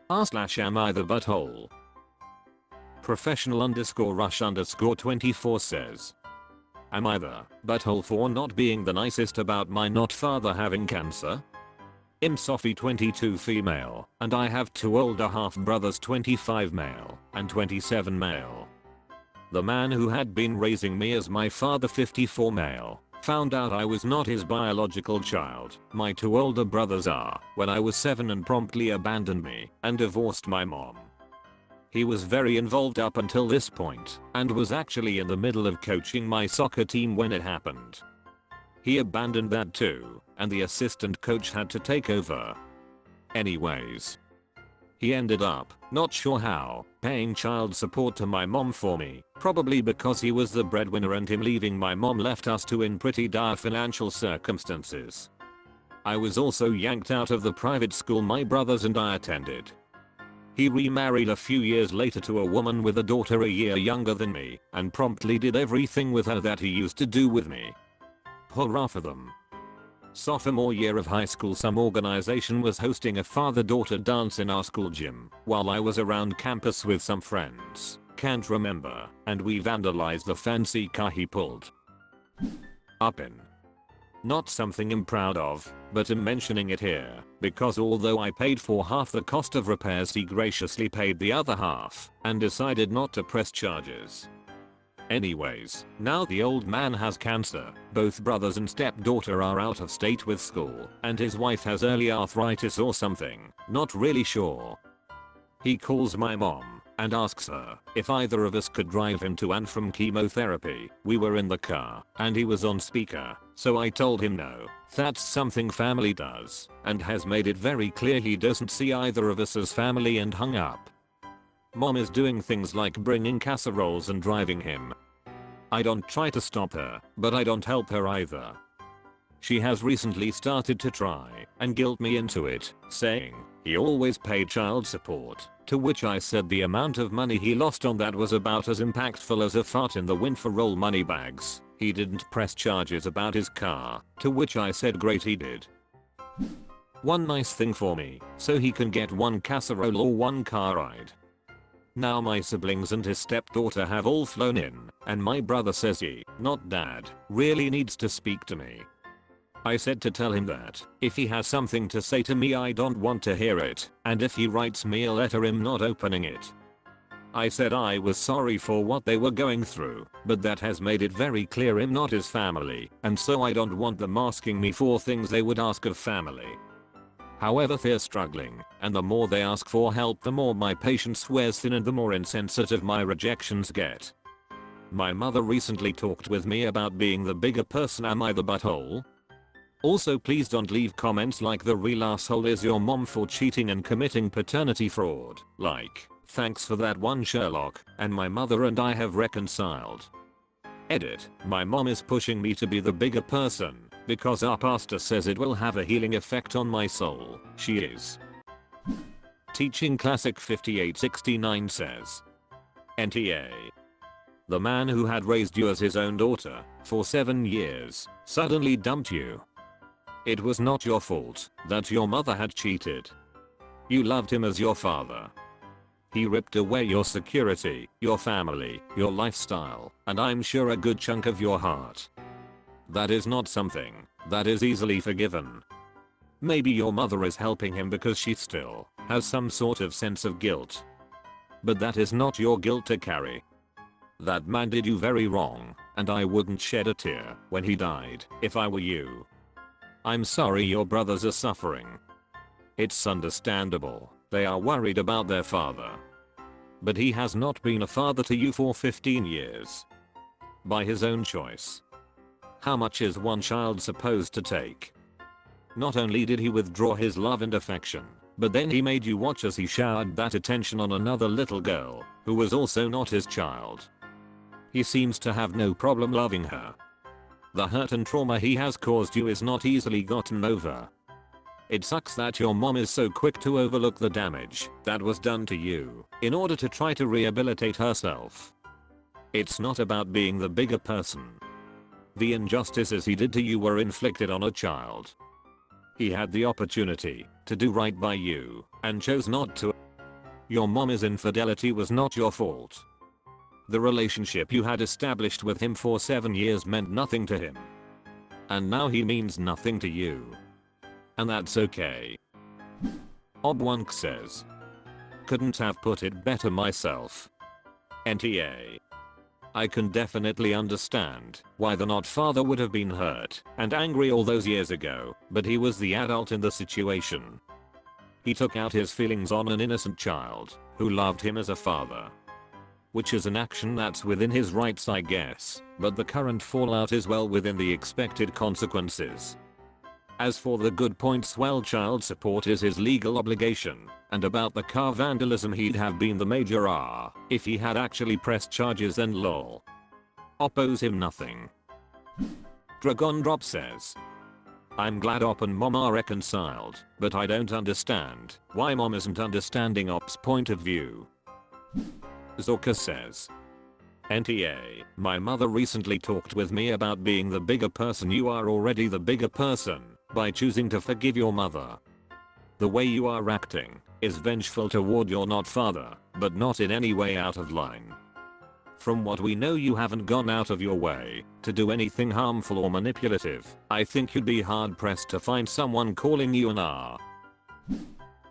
r/am I the butthole? Professional_rush_24 says, am I the butthole for not being the nicest about my not father having cancer? Sophie 22 female, and I have 2 older half brothers 25 male and 27 male. The man who had been raising me as my father 54 male found out I was not his biological child. My 2 older brothers are when I was 7 and promptly abandoned me and divorced my mom. He was very involved up until this point and was actually in the middle of coaching my soccer team when it happened. He abandoned that too, and the assistant coach had to take over. Anyways, he ended up, not sure how, paying child support to my mom for me, probably because he was the breadwinner and him leaving my mom left us two in pretty dire financial circumstances. I was also yanked out of the private school my brothers and I attended. He remarried a few years later to a woman with a daughter a year younger than me, and promptly did everything with her that he used to do with me. Hurrah for them. Sophomore year of high school, some organization was hosting a father-daughter dance in our school gym while I was around campus with some friends, can't remember, and we vandalized the fancy car he pulled up in. Not something I'm proud of, but I'm mentioning it here because although I paid for half the cost of repairs, he graciously paid the other half and decided not to press charges. Anyways, now the old man has cancer, both brothers and stepdaughter are out of state with school, and his wife has early arthritis or something, not really sure. He calls my mom and asks her if either of us could drive him to and from chemotherapy. We were in the car and he was on speaker, so I told him no, that's something family does, and has made it very clear he doesn't see either of us as family, and hung up. Mom is doing things like bringing casseroles and driving him. I don't try to stop her, but I don't help her either. She has recently started to try and guilt me into it, saying he always paid child support, to which I said the amount of money he lost on that was about as impactful as a fart in the wind for roll money bags. He didn't press charges about his car, to which I said great he did. One nice thing for me, so he can get one casserole or one car ride. Now my siblings and his stepdaughter have all flown in, and my brother says he, not dad, really needs to speak to me. I said to tell him that if he has something to say to me I don't want to hear it, and if he writes me a letter I'm not opening it. I said I was sorry for what they were going through, but that has made it very clear I'm not his family, and so I don't want them asking me for things they would ask of family. However, they're struggling, and the more they ask for help the more my patience wears thin and the more insensitive my rejections get. My mother recently talked with me about being the bigger person. Am I the butthole? Also, please don't leave comments like the real asshole is your mom for cheating and committing paternity fraud. Like, thanks for that one Sherlock, and my mother and I have reconciled. Edit, my mom is pushing me to be the bigger person because our pastor says it will have a healing effect on my soul. She is. Teaching Classic 5869 says, NTA. The man who had raised you as his own daughter for 7 years suddenly dumped you. It was not your fault that your mother had cheated. You loved him as your father. He ripped away your security, your family, your lifestyle, and I'm sure a good chunk of your heart. That is not something that is easily forgiven. Maybe your mother is helping him because she still has some sort of sense of guilt. But that is not your guilt to carry. That man did you very wrong, and I wouldn't shed a tear when he died if I were you. I'm sorry your brothers are suffering. It's understandable, they are worried about their father. But he has not been a father to you for 15 years. By his own choice. How much is one child supposed to take? Not only did he withdraw his love and affection, but then he made you watch as he showered that attention on another little girl, who was also not his child. He seems to have no problem loving her. The hurt and trauma he has caused you is not easily gotten over. It sucks that your mom is so quick to overlook the damage that was done to you in order to try to rehabilitate herself. It's not about being the bigger person. The injustices he did to you were inflicted on a child. He had the opportunity to do right by you and chose not to. Your mom's infidelity was not your fault. The relationship you had established with him for 7 years meant nothing to him. And now he means nothing to you. And that's okay. Obwunk says. Couldn't have put it better myself. NTA. I can definitely understand why the not father would have been hurt and angry all those years ago, but he was the adult in the situation. He took out his feelings on an innocent child who loved him as a father. Which is an action that's within his rights, I guess, but the current fallout is well within the expected consequences. As for the good points, well, child support is his legal obligation, and about the car vandalism, he'd have been the major R if he had actually pressed charges, then lol. Oppose him nothing. Dragon Drop says. I'm glad Op and Mom are reconciled, but I don't understand why Mom isn't understanding Op's point of view. Zorka says. NTA, my mother recently talked with me about being the bigger person. You are already the bigger person by choosing to forgive your mother. The way you are acting is vengeful toward your not father, but not in any way out of line. From what we know, you haven't gone out of your way to do anything harmful or manipulative. I think you'd be hard pressed to find someone calling you an R.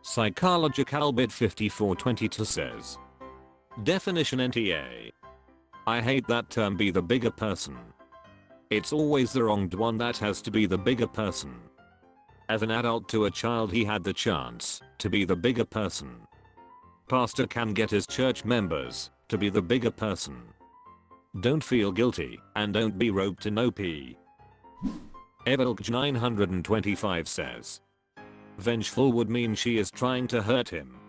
Psychologicalbit 5422 says. Definition NTA. I hate that term, be the bigger person. It's always the wronged one that has to be the bigger person. As an adult to a child, he had the chance to be the bigger person. Pastor can get his church members to be the bigger person. Don't feel guilty and don't be roped in OP. Evilk 925 says. Vengeful would mean she is trying to hurt him.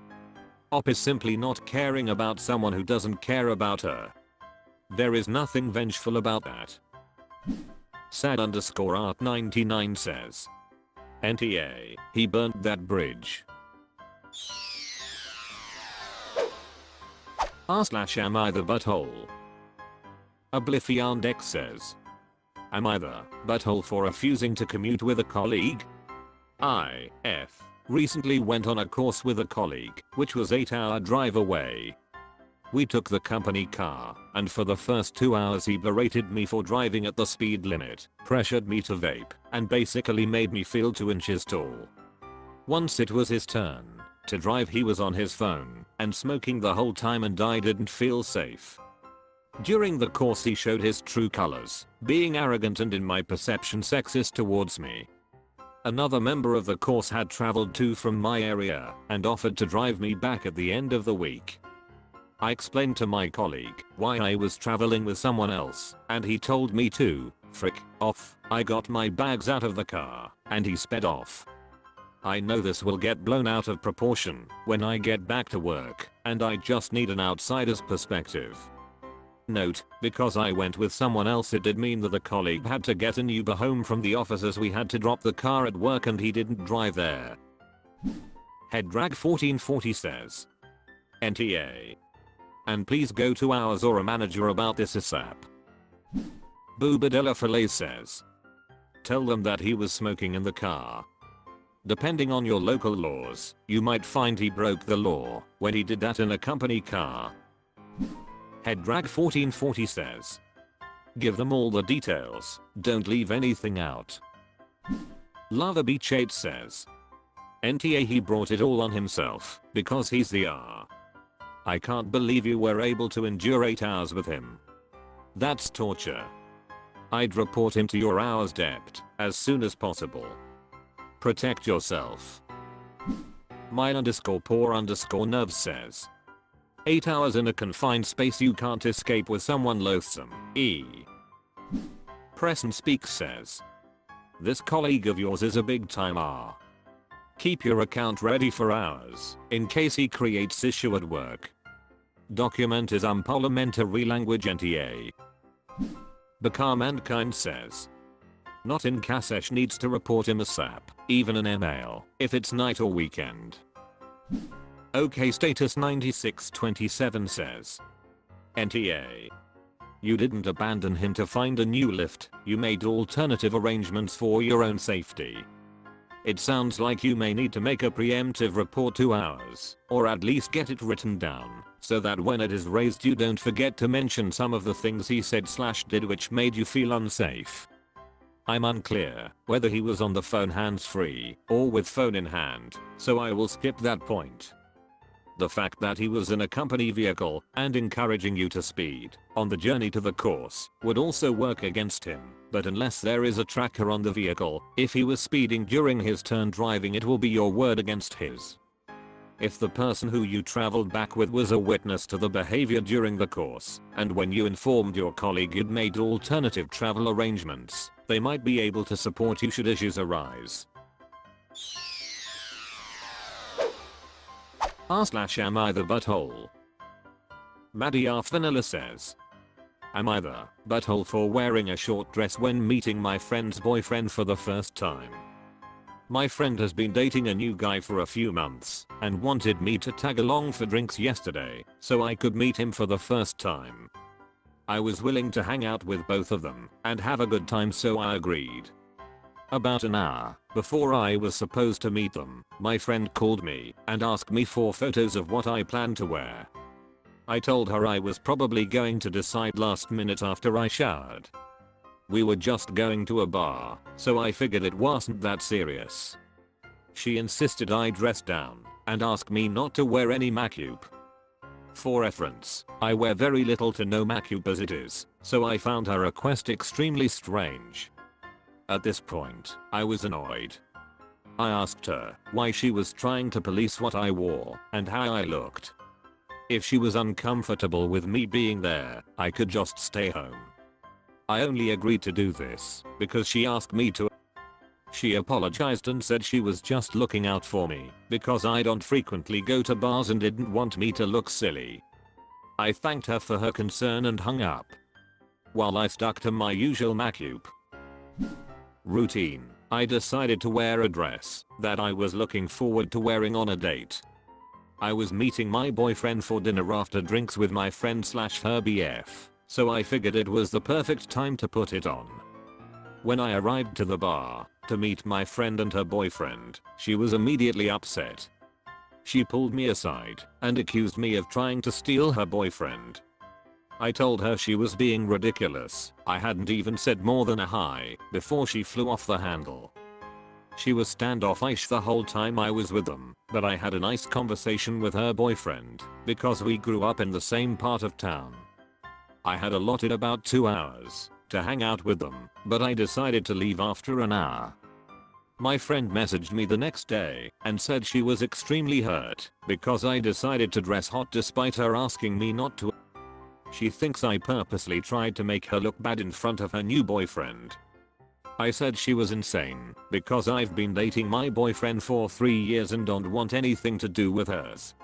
Op is simply not caring about someone who doesn't care about her. There is nothing vengeful about that. Sad_art 99 says. NTA, he burnt that bridge. R/am I the butthole? Oblifiondex says. Am I the butthole for refusing to commute with a colleague? IF recently went on a course with a colleague, which was 8-hour drive away. We took the company car, and for the first 2 hours he berated me for driving at the speed limit, pressured me to vape, and basically made me feel 2 inches tall. Once it was his turn to drive, he was on his phone and smoking the whole time, and I didn't feel safe. During the course he showed his true colors, being arrogant and, in my perception, sexist towards me. Another member of the course had traveled to from my area and offered to drive me back at the end of the week. I explained to my colleague why I was traveling with someone else, and he told me to frick off. I got my bags out of the car and he sped off. I know this will get blown out of proportion when I get back to work, and I just need an outsider's perspective. Note, because I went with someone else, it did mean that the colleague had to get an Uber home from the office, as we had to drop the car at work and he didn't drive there. Headdrag 1440 says. NTA. And please go to ours or a manager about this ASAP. Boobadella Fillet says. Tell them that he was smoking in the car. Depending on your local laws, you might find he broke the law when he did that in a company car. Headdrag 1440 says. Give them all the details, don't leave anything out. Lava Beach 8 says. NTA, he brought it all on himself because he's the R. I can't believe you were able to endure 8 hours with him. That's torture. I'd report him to your hours dept as soon as possible. Protect yourself. My_poor_nerves says. 8 hours in a confined space you can't escape with someone loathsome. Preston Speaks says. This colleague of yours is a big time R. Keep your account ready for hours in case he creates issue at work. Document his unparliamentary language. NTA. Become Mankind says. Not in Kassesh needs to report him ASAP, even an email, if it's night or weekend. OK Status 9627 says. NTA. You didn't abandon him to find a new lift, you made alternative arrangements for your own safety. It sounds like you may need to make a preemptive report to ours, or at least get it written down, so that when it is raised you don't forget to mention some of the things he said/did which made you feel unsafe. I'm unclear whether he was on the phone hands-free or with phone in hand, so I will skip that point. The fact that he was in a company vehicle and encouraging you to speed on the journey to the course would also work against him, but unless there is a tracker on the vehicle, if he was speeding during his turn driving it will be your word against his. If the person who you traveled back with was a witness to the behavior during the course, and when you informed your colleague you'd made alternative travel arrangements, they might be able to support you should issues arise. r/am I the butthole? Maddie Arf Vanilla says, am I the butthole for wearing a short dress when meeting my friend's boyfriend for the first time? My friend has been dating a new guy for a few months and wanted me to tag along for drinks yesterday so I could meet him for the first time. I was willing to hang out with both of them and have a good time, so I agreed. About an hour before I was supposed to meet them, my friend called me and asked me for photos of what I planned to wear. I told her I was probably going to decide last minute after I showered. We were just going to a bar, so I figured it wasn't that serious. She insisted I dress down and asked me not to wear any makeup. For reference, I wear very little to no makeup as it is, so I found her request extremely strange. At this point, I was annoyed. I asked her why she was trying to police what I wore and how I looked. If she was uncomfortable with me being there, I could just stay home. I only agreed to do this because she asked me to. She apologized and said she was just looking out for me because I don't frequently go to bars and didn't want me to look silly. I thanked her for her concern and hung up, while I stuck to my usual makeup routine. I decided to wear a dress that I was looking forward to wearing on a date. I was meeting my boyfriend for dinner after drinks with my friend/her BF, so I figured it was the perfect time to put it on. When I arrived to the bar to meet my friend and her boyfriend, she was immediately upset. She pulled me aside and accused me of trying to steal her boyfriend. I told her she was being ridiculous. I hadn't even said more than a hi before she flew off the handle. She was standoffish the whole time I was with them, but I had a nice conversation with her boyfriend because we grew up in the same part of town. I had allotted about 2 hours to hang out with them, but I decided to leave after an hour. My friend messaged me the next day and said she was extremely hurt because I decided to dress hot despite her asking me not to. She thinks I purposely tried to make her look bad in front of her new boyfriend. I said she was insane because I've been dating my boyfriend for 3 years and don't want anything to do with hers.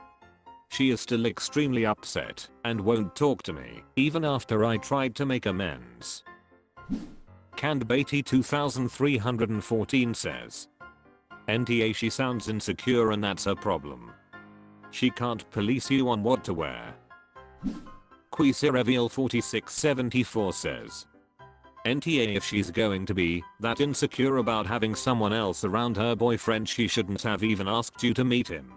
She is still extremely upset and won't talk to me even after I tried to make amends. Canned Beatty 2314 says, NTA, she sounds insecure and that's her problem. She can't police you on what to wear. Quisa Reveal 4674 says, NTA, if she's going to be that insecure about having someone else around her boyfriend, she shouldn't have even asked you to meet him.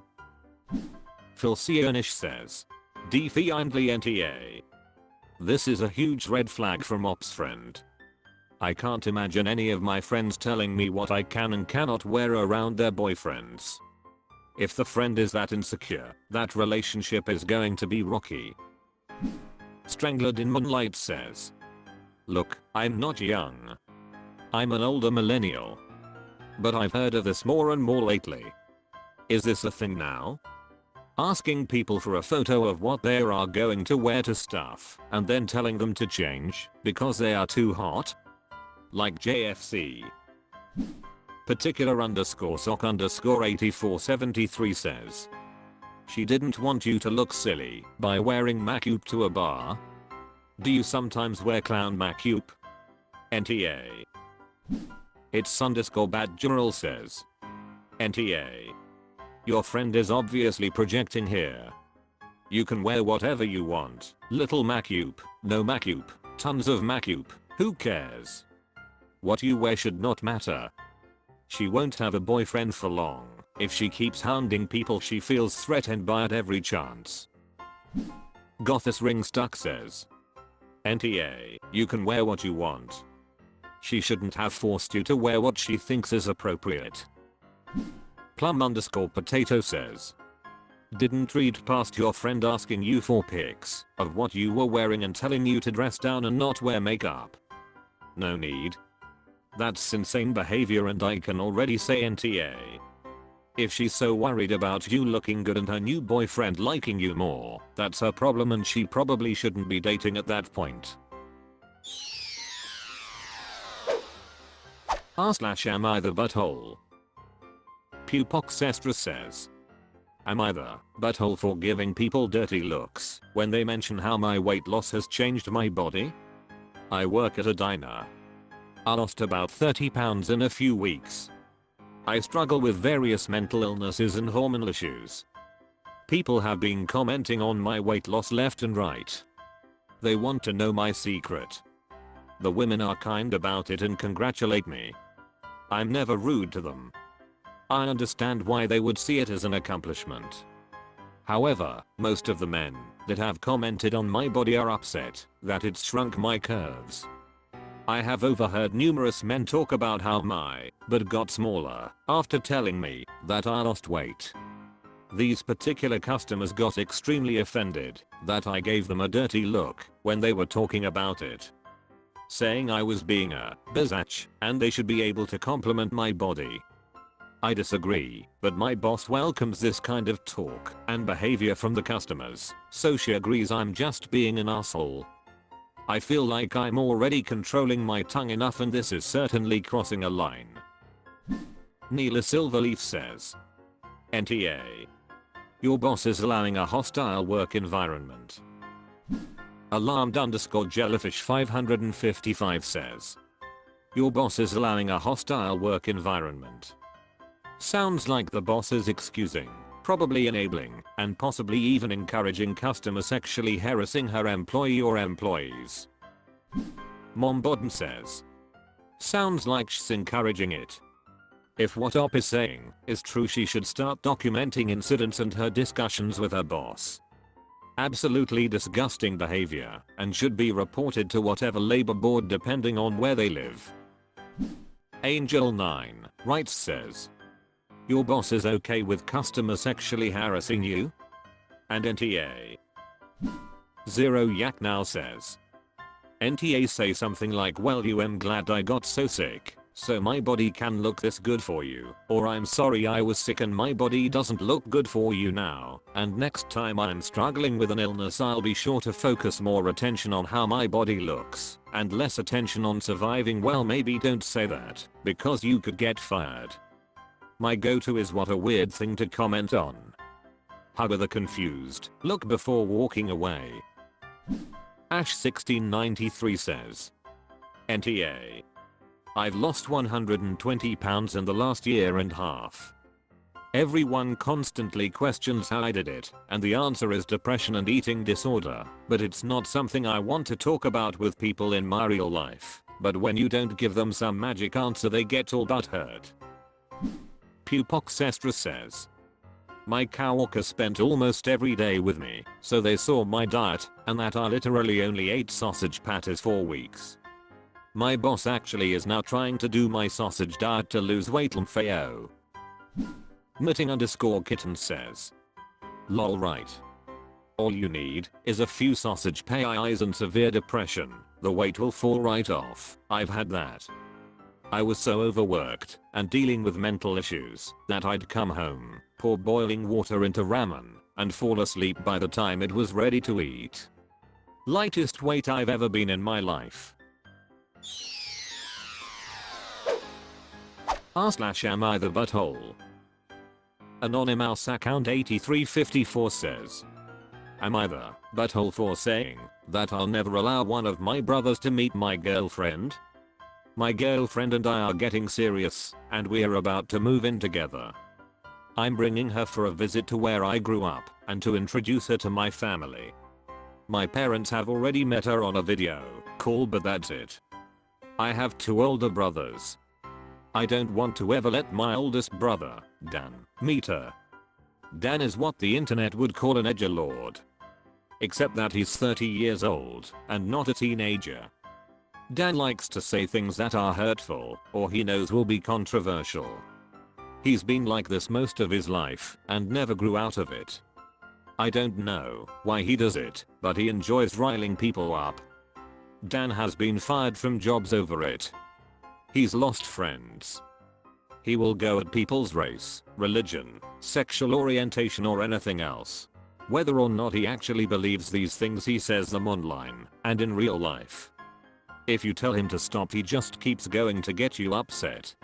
Phil Cionish says, Defiantly NTA. This is a huge red flag from Ops friend. I can't imagine any of my friends telling me what I can and cannot wear around their boyfriends. If the friend is that insecure, that relationship is going to be rocky. Stranglered in Moonlight says, look, I'm not young. I'm an older millennial. But I've heard of this more and more lately. Is this a thing now? Asking people for a photo of what they are going to wear to stuff and then telling them to change because they are too hot? Like JFC. Particular _sock _8473 says, she didn't want you to look silly by wearing makeup to a bar. Do you sometimes wear clown makeup? NTA. It's _badgeral says, NTA. Your friend is obviously projecting here. You can wear whatever you want. Little makeup, no makeup, tons of makeup, who cares? What you wear should not matter. She won't have a boyfriend for long if she keeps hounding people she feels threatened by at every chance. Gothis Ring Stuck says, NTA, you can wear what you want. She shouldn't have forced you to wear what she thinks is appropriate. Plum_potato says, didn't read past your friend asking you for pics of what you were wearing and telling you to dress down and not wear makeup. No need. That's insane behavior and I can already say NTA. If she's so worried about you looking good and her new boyfriend liking you more, that's her problem and she probably shouldn't be dating at that point. r/am I the butthole? Pupoxestra says, am I the butthole for giving people dirty looks when they mention how my weight loss has changed my body? I work at a diner. I lost about 30 pounds in a few weeks. I struggle with various mental illnesses and hormonal issues. People have been commenting on my weight loss left and right. They want to know my secret. The women are kind about it and congratulate me. I'm never rude to them. I understand why they would see it as an accomplishment. However, most of the men that have commented on my body are upset that it's shrunk my curves. I have overheard numerous men talk about how my butt got smaller after telling me that I lost weight. These particular customers got extremely offended that I gave them a dirty look when they were talking about it, saying I was being a biatch and they should be able to compliment my body. I disagree, but my boss welcomes this kind of talk and behavior from the customers, so she agrees I'm just being an asshole. I feel like I'm already controlling my tongue enough and this is certainly crossing a line. Neela Silverleaf says, NTA. Your boss is allowing a hostile work environment. Alarmed_jellyfish 555 says, your boss is allowing a hostile work environment. Sounds like the boss is excusing, probably enabling, and possibly even encouraging customers sexually harassing her employee or employees. Mombodden says, sounds like she's encouraging it. If what Op is saying is true, she should start documenting incidents and her discussions with her boss. Absolutely disgusting behavior and should be reported to whatever labor board depending on where they live. Angel9 writes says, your boss is okay with customer sexually harassing you? And NTA. Zero Yak now says, NTA say something like, well, you am glad I got so sick, so my body can look this good for you, or I'm sorry I was sick and my body doesn't look good for you now, and next time I'm struggling with an illness I'll be sure to focus more attention on how my body looks, and less attention on surviving. Well, maybe don't say that, because you could get fired. My go-to is what a weird thing to comment on. Hug with a confused look before walking away. Ash1693 says, NTA. I've lost 120 pounds in the last year and a half. Everyone constantly questions how I did it, and the answer is depression and eating disorder, but it's not something I want to talk about with people in my real life. But when you don't give them some magic answer, they get all butthurt. Pupoxestra says, my coworker spent almost every day with me, so they saw my diet, and that I literally only ate sausage patties for weeks. My boss actually is now trying to do my sausage diet to lose weight. Lmfao. Knitting_kitten says, lol, right. All you need is a few sausage pies and severe depression, the weight will fall right off. I've had that. I was so overworked and dealing with mental issues that I'd come home, pour boiling water into ramen, and fall asleep by the time it was ready to eat. Lightest weight I've ever been in my life. r/am I the butthole? Anonymous account 8354 says, am I the butthole for saying that I'll never allow one of my brothers to meet my girlfriend? My girlfriend and I are getting serious, and we're about to move in together. I'm bringing her for a visit to where I grew up, and to introduce her to my family. My parents have already met her on a video call, but that's it. I have 2 older brothers. I don't want to ever let my oldest brother, Dan, meet her. Dan is what the internet would call an edgelord. Except that he's 30 years old and not a teenager. Dan likes to say things that are hurtful or he knows will be controversial. He's been like this most of his life and never grew out of it. I don't know why he does it, but he enjoys riling people up. Dan has been fired from jobs over it. He's lost friends. He will go at people's race, religion, sexual orientation or anything else. Whether or not he actually believes these things, he says them online and in real life. If you tell him to stop, he just keeps going to get you upset.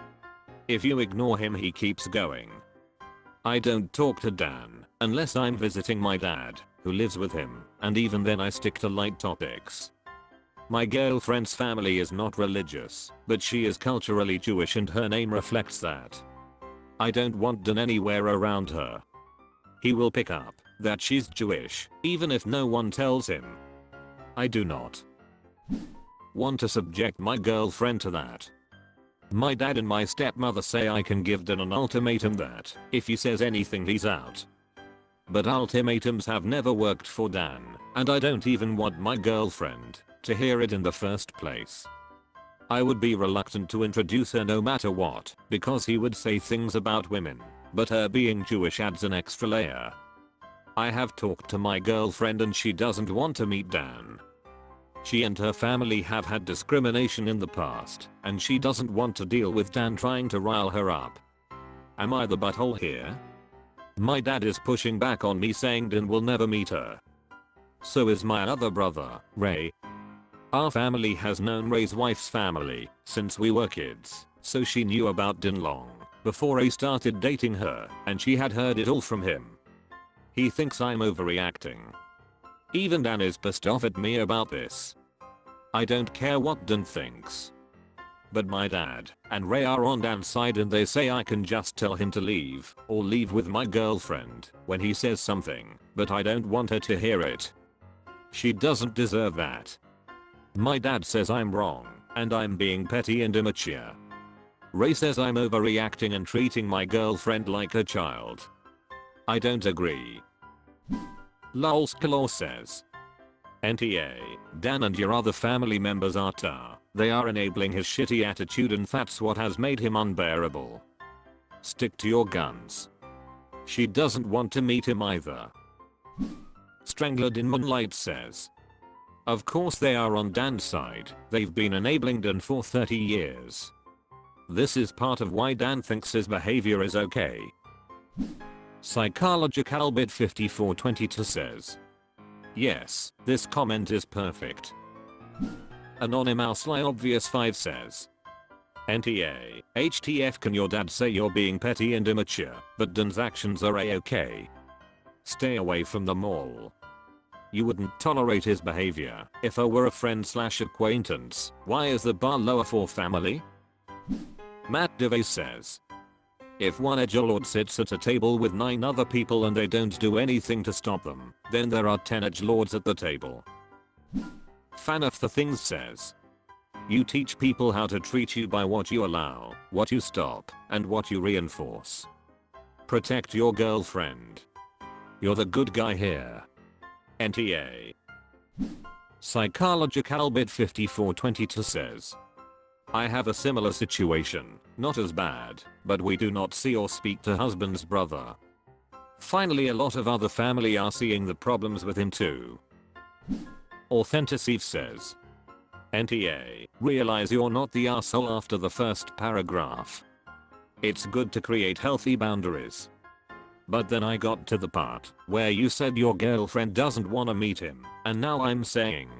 If you ignore him, he keeps going. I don't talk to Dan unless I'm visiting my dad, who lives with him, and even then I stick to light topics. My girlfriend's family is not religious, but she is culturally Jewish and her name reflects that. I don't want Dan anywhere around her. He will pick up that she's Jewish, even if no one tells him. I do not want to subject my girlfriend to that. My dad and my stepmother say I can give Dan an ultimatum that if he says anything, he's out. But ultimatums have never worked for Dan, and I don't even want my girlfriend to hear it in the first place. I would be reluctant to introduce her no matter what, because he would say things about women, but her being Jewish adds an extra layer. I have talked to my girlfriend and she doesn't want to meet Dan. She and her family have had discrimination in the past, and she doesn't want to deal with Dan trying to rile her up. Am I the butthole here? My dad is pushing back on me, saying Dan will never meet her. So is my other brother, Ray. Our family has known Ray's wife's family since we were kids, so she knew about Dan long before Ray started dating her, and she had heard it all from him. He thinks I'm overreacting. Even Dan is pissed off at me about this. I don't care what Dan thinks. But my dad and Ray are on Dan's side and they say I can just tell him to leave or leave with my girlfriend when he says something, but I don't want her to hear it. She doesn't deserve that. My dad says I'm wrong and I'm being petty and immature. Ray says I'm overreacting and treating my girlfriend like a child. I don't agree. Lolskalor says, NTA, Dan and your other family members are tar. They are enabling his shitty attitude and that's what has made him unbearable. Stick to your guns. She doesn't want to meet him either. Strangler in Moonlight says, of course they are on Dan's side, they've been enabling Dan for 30 years. This is part of why Dan thinks his behavior is okay. Psychologicalbit 5422 says, yes, this comment is perfect. Anonymous Obvious 5 says, NTA, HTF, can your dad say you're being petty and immature, but Dan's actions are a-okay? Stay away from them all. You wouldn't tolerate his behavior if I were a friend/acquaintance. Why is the bar lower for family? Matt DeVay says, if one edgelord sits at a table with 9 other people and they don't do anything to stop them, then there are 10 edgelords at the table. Fan of the Things says, you teach people how to treat you by what you allow, what you stop, and what you reinforce. Protect your girlfriend. You're the good guy here. NTA. Psychologicalbit 5422 says, I have a similar situation, not as bad, but we do not see or speak to husband's brother. Finally, a lot of other family are seeing the problems with him too. Authenticeve says, NTA, realize you're not the asshole after the first paragraph. It's good to create healthy boundaries. But then I got to the part where you said your girlfriend doesn't wanna meet him, and now I'm saying,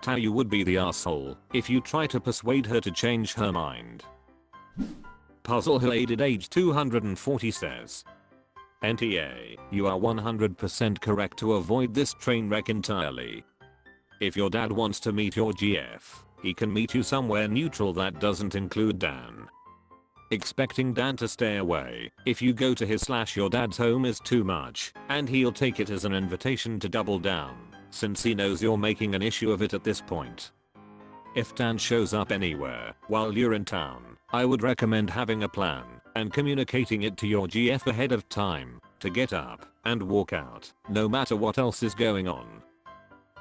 how you would be the asshole if you try to persuade her to change her mind. Puzzle Related Age 240 says, NTA, you are 100% correct to avoid this train wreck entirely. If your dad wants to meet your GF, he can meet you somewhere neutral that doesn't include Dan. Expecting Dan to stay away if you go to his/your dad's home is too much, and he'll take it as an invitation to double down, since he knows you're making an issue of it at this point. If Dan shows up anywhere while you're in town, I would recommend having a plan and communicating it to your GF ahead of time to get up and walk out no matter what else is going on.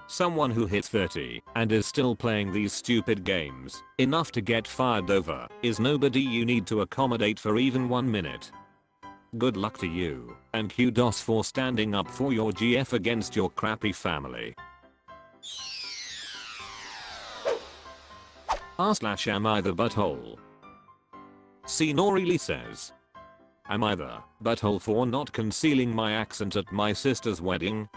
Someone who hits 30 and is still playing these stupid games enough to get fired over is nobody you need to accommodate for even 1 minute. Good luck to you, and kudos for standing up for your GF against your crappy family. Am I the butthole? C. Norili says, am I the butthole for not concealing my accent at my sister's wedding?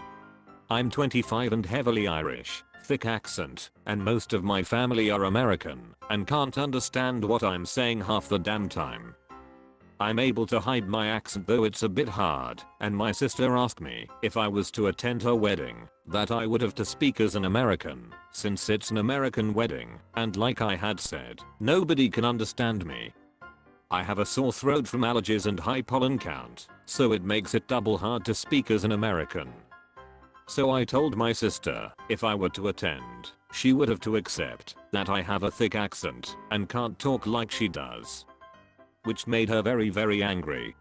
I'm 25 and heavily Irish, thick accent, and most of my family are American and can't understand what I'm saying half the damn time. I'm able to hide my accent though it's a bit hard, and my sister asked me if I was to attend her wedding that I would have to speak as an American since it's an American wedding, and like I had said, nobody can understand me. I have a sore throat from allergies and high pollen count, so it makes it double hard to speak as an American. So I told my sister if I were to attend, she would have to accept that I have a thick accent and can't talk like she does. Which made her very angry.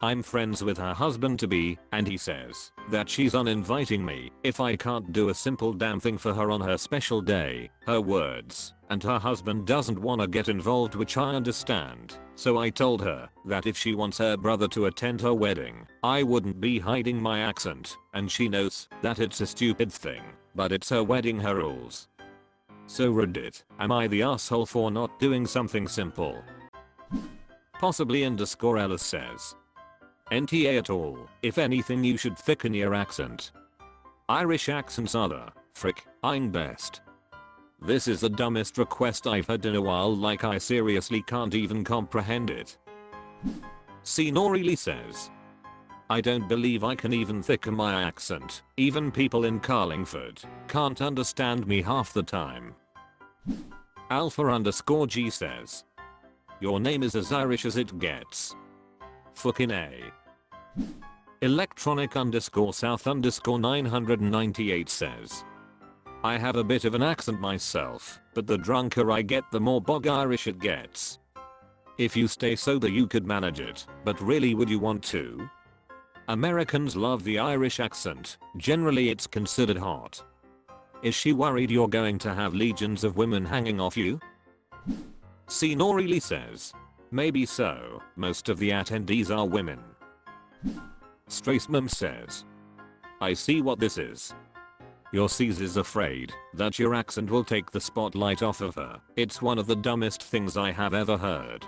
I'm friends with her husband-to-be, and he says that she's uninviting me if I can't do a simple damn thing for her on her special day, her words, and her husband doesn't wanna get involved, which I understand. So I told her that if she wants her brother to attend her wedding, I wouldn't be hiding my accent, and she knows that it's a stupid thing, but it's her wedding, her rules. So Reddit, am I the asshole for not doing something simple? Possibly _ Ellis says, NTA at all, if anything you should thicken your accent. Irish accents are the frickin' best. This is the dumbest request I've heard in a while, like I seriously can't even comprehend it. C. Norili says, I don't believe I can even thicken my accent, even people in Carlingford can't understand me half the time. Alpha _G says, your name is as Irish as it gets. Fucking A. Electronic _South _998 says, I have a bit of an accent myself, but the drunker I get the more bog Irish it gets. If you stay sober you could manage it, but really would you want to? Americans love the Irish accent, generally it's considered hot. Is she worried you're going to have legions of women hanging off you? C. Norili says, maybe so, most of the attendees are women. Straceman says, I see what this is. Your Cs is afraid that your accent will take the spotlight off of her. It's one of the dumbest things I have ever heard.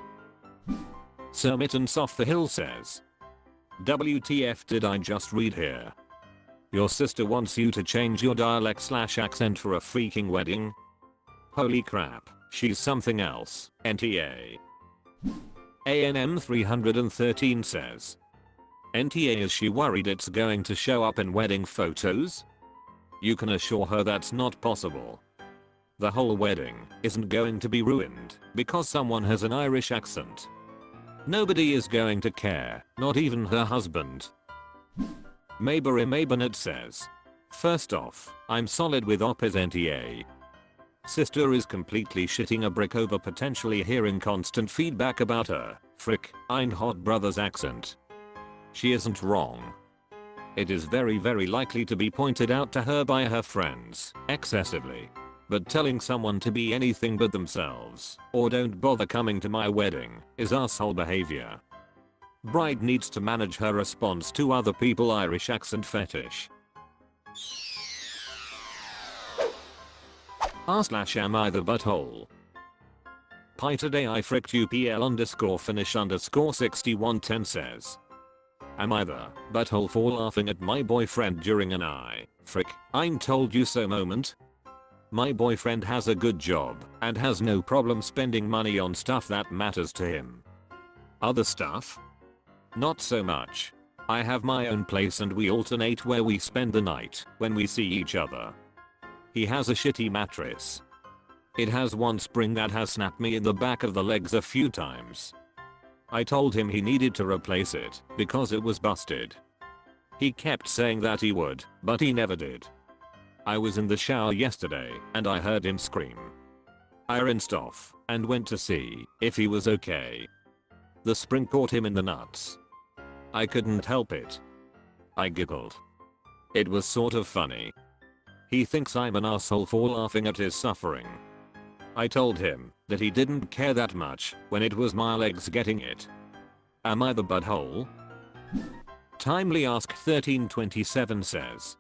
Sir Mittens off the hill says, WTF did I just read here? Your sister wants you to change your dialect/accent for a freaking wedding? Holy crap, she's something else, NTA. ANM 313 says, NTA, is she worried it's going to show up in wedding photos? You can assure her that's not possible. The whole wedding isn't going to be ruined because someone has an Irish accent. Nobody is going to care, not even her husband. Mabernet says, first off, I'm solid with Oppa's NTA. Sister is completely shitting a brick over potentially hearing constant feedback about her frickin' hot brother's accent. She isn't wrong. It is very likely to be pointed out to her by her friends excessively. But telling someone to be anything but themselves or don't bother coming to my wedding is asshole behavior. Bride needs to manage her response to other people Irish accent fetish. /am I the butthole? Pi today I fricked UPL _finish _6110 says, am I the butthole for laughing at my boyfriend during an I'm told you so moment? My boyfriend has a good job and has no problem spending money on stuff that matters to him. Other stuff? Not so much. I have my own place and we alternate where we spend the night when we see each other. He has a shitty mattress. It has one spring that has snapped me in the back of the legs a few times. I told him he needed to replace it because it was busted. He kept saying that he would, but he never did. I was in the shower yesterday and I heard him scream. I rinsed off and went to see if he was okay. The spring caught him in the nuts. I couldn't help it. I giggled. It was sort of funny. He thinks I'm an asshole for laughing at his suffering. I told him that he didn't care that much when it was my legs getting it. Am I the butthole? Timely Ask 1327 says.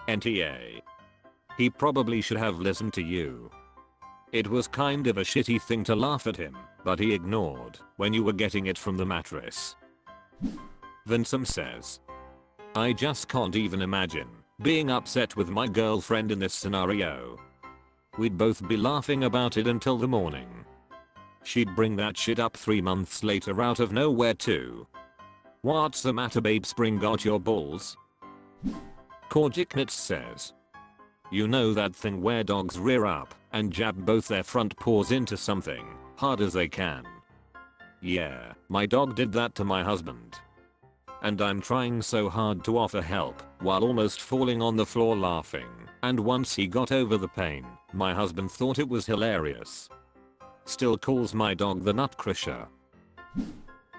NTA. He probably should have listened to you. It was kind of a shitty thing to laugh at him, but he ignored when you were getting it from the mattress. Vincent says. I just can't even imagine being upset with my girlfriend in this scenario. We'd both be laughing about it until the morning. She'd bring that shit up 3 months later out of nowhere too. What's the matter, babe? Spring got your balls? Korjiknitz says. You know that thing where dogs rear up and jab both their front paws into something hard as they can? Yeah, my dog did that to my husband. And I'm trying so hard to offer help while almost falling on the floor laughing, and once he got over the pain, my husband thought it was hilarious. Still calls my dog the nutcrusher.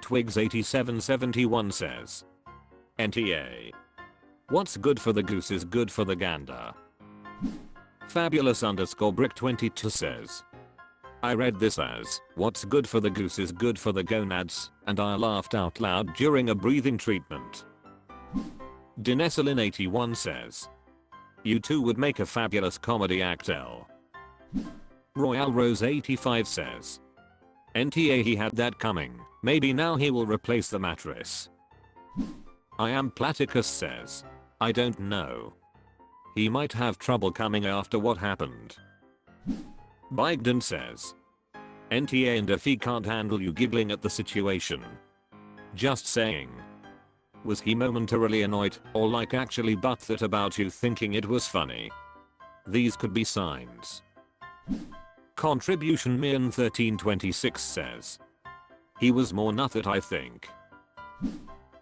Twigs 8771 says. NTA. What's good for the goose is good for the gander. Fabulous _brick 22 says. I read this as, what's good for the goose is good for the gonads, and I laughed out loud during a breathing treatment. Dinesalin 81 says. You two would make a fabulous comedy act. L. Royal Rose 85 says. NTA, he had that coming, maybe now he will replace the mattress. I am Platicus says. I don't know. He might have trouble coming after what happened. Bygden says. NTA, and if he can't handle you giggling at the situation. Just saying. Was he momentarily annoyed or like actually butthurt about you thinking it was funny? These could be signs. Contribution Mian 1326 says. He was more nutted, I think.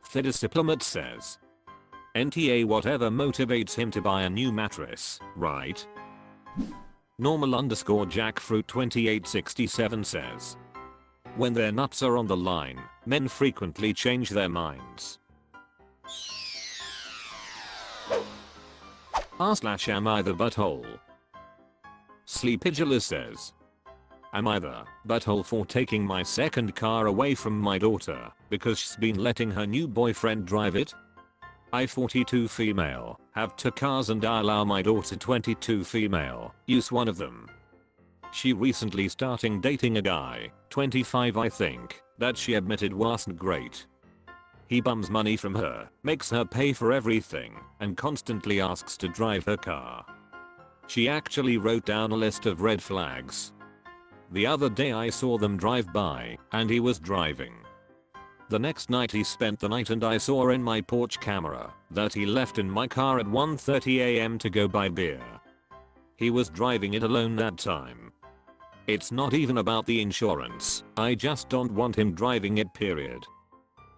Thidis Diplomat says. NTA, whatever motivates him to buy a new mattress, right? Normal _jackfruit 2867 says. When their nuts are on the line, men frequently change their minds. /am I the butthole? Sleepigula says. Am I the butthole for taking my second car away from my daughter because she's been letting her new boyfriend drive it? I 42 female, have 2 cars and I allow my daughter 22 female, use one of them. She recently starting dating a guy, 25 I think, that she admitted wasn't great. He bums money from her, makes her pay for everything, and constantly asks to drive her car. She actually wrote down a list of red flags. The other day I saw them drive by, and he was driving. The next night he spent the night and I saw in my porch camera that he left in my car at 1:30 AM to go buy beer. He was driving it alone that time. It's not even about the insurance, I just don't want him driving it, period.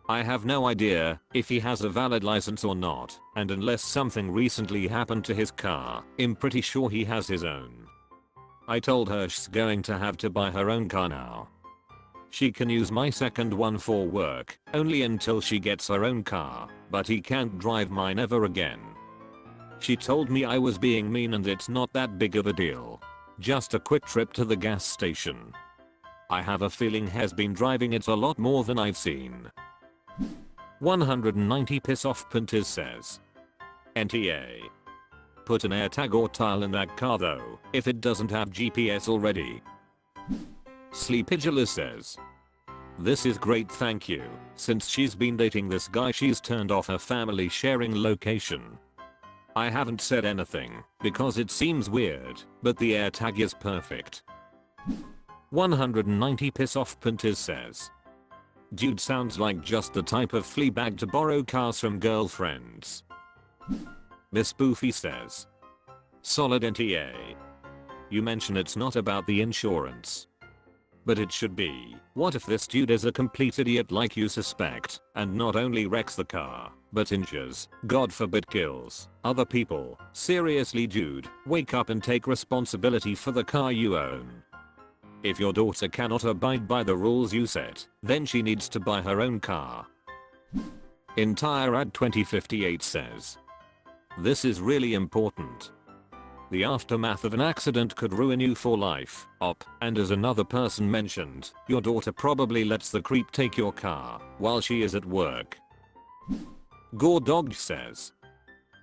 I have no idea if he has a valid license or not, and unless something recently happened to his car, I'm pretty sure he has his own. I told her she's going to have to buy her own car now. She can use my second one for work, only until she gets her own car, but he can't drive mine ever again. She told me I was being mean and it's not that big of a deal. Just a quick trip to the gas station. I have a feeling he's been driving it a lot more than I've seen. 190 piss off Pintis says. NTA. Put an AirTag or tile in that car though, if it doesn't have GPS already. Sleepigula says. This is great, thank you. Since she's been dating this guy she's turned off her family sharing location. I haven't said anything because it seems weird, but the AirTag is perfect. 190 piss off Pintis says. Dude sounds like just the type of fleabag to borrow cars from girlfriends. Miss Boofy says. Solid NTA. You mention it's not about the insurance. But it should be. What if this dude is a complete idiot like you suspect, and not only wrecks the car, but injures, God forbid kills, other people? Seriously dude, wake up and take responsibility for the car you own. If your daughter cannot abide by the rules you set, then she needs to buy her own car. Entire ad 2058 says, this is really important. The aftermath of an accident could ruin you for life, and as another person mentioned, your daughter probably lets the creep take your car while she is at work. Gore Dog says,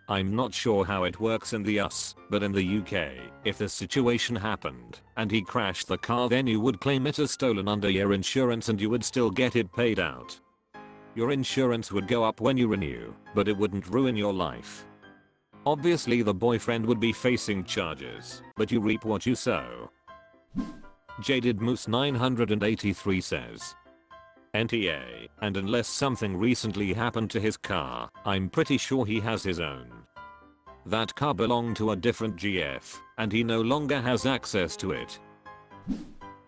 I'm not sure how it works in the US, but in the UK, if the situation happened and he crashed the car, then you would claim it as stolen under your insurance and you would still get it paid out. Your insurance would go up when you renew, but it wouldn't ruin your life. Obviously the boyfriend would be facing charges, but you reap what you sow. Jaded Moose 983 says, NTA, and unless something recently happened to his car, I'm pretty sure he has his own. That car belonged to a different GF, and he no longer has access to it.